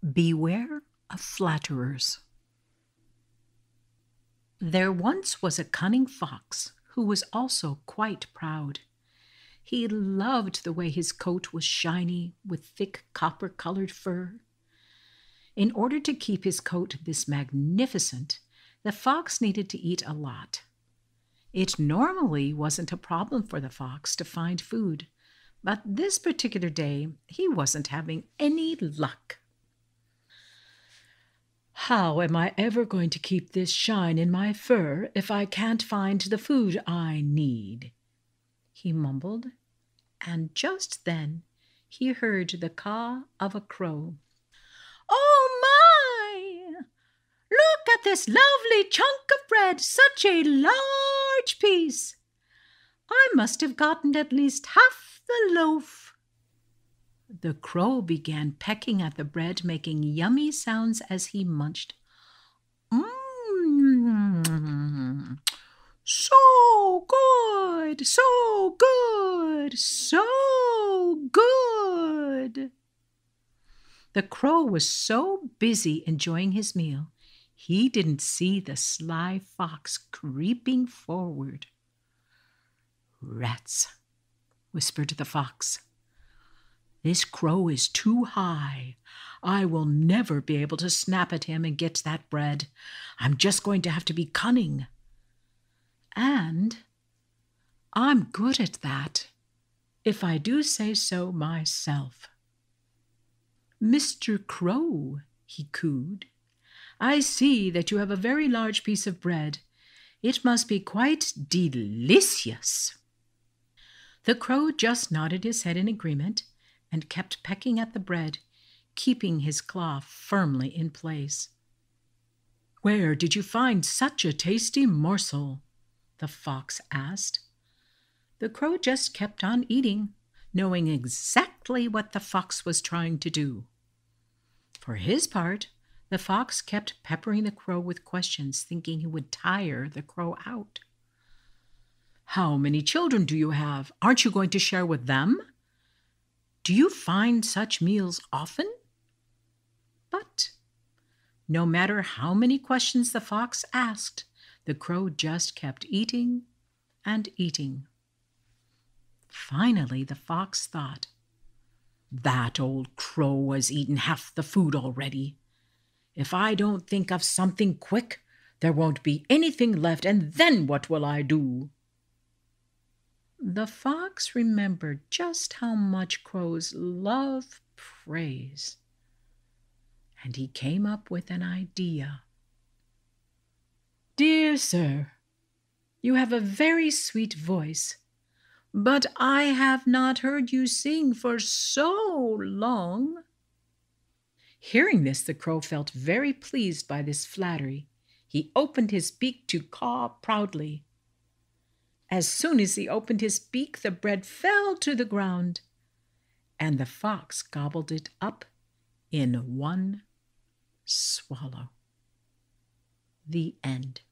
Beware of flatterers. There once was a cunning fox who was also quite proud. He loved the way his coat was shiny with thick copper-colored fur. In order to keep his coat this magnificent, the fox needed to eat a lot. It normally wasn't a problem for the fox to find food, but this particular day he wasn't having any luck. "How am I ever going to keep this shine in my fur if I can't find the food I need?" he mumbled, and just then he heard the caw of a crow. "Oh my! Look at this lovely chunk of bread, such a large piece! I must have gotten at least half the loaf." The crow began pecking at the bread, making yummy sounds as he munched. Mmm, so good, so good, so good. The crow was so busy enjoying his meal, he didn't see the sly fox creeping forward. "Rats," whispered the fox. "This crow is too high. I will never be able to snap at him and get that bread. I'm just going to have to be cunning. And I'm good at that, if I do say so myself." "Mr. Crow," he cooed, "I see that you have a very large piece of bread. It must be quite delicious." The crow just nodded his head in agreement and kept pecking at the bread, keeping his claw firmly in place. "Where did you find such a tasty morsel?" the fox asked. The crow just kept on eating, knowing exactly what the fox was trying to do. For his part, the fox kept peppering the crow with questions, thinking he would tire the crow out. "How many children do you have? Aren't you going to share with them? Do you find such meals often?" But no matter how many questions the fox asked, the crow just kept eating and eating. Finally, the fox thought, "That old crow has eaten half the food already. If I don't think of something quick, there won't be anything left, and then what will I do?" The fox remembered just how much crows love praise, and he came up with an idea. "Dear sir, you have a very sweet voice, but I have not heard you sing for so long." Hearing this, the crow felt very pleased by this flattery. He opened his beak to caw proudly. As soon as he opened his beak, the bread fell to the ground, and the fox gobbled it up in one swallow. The end.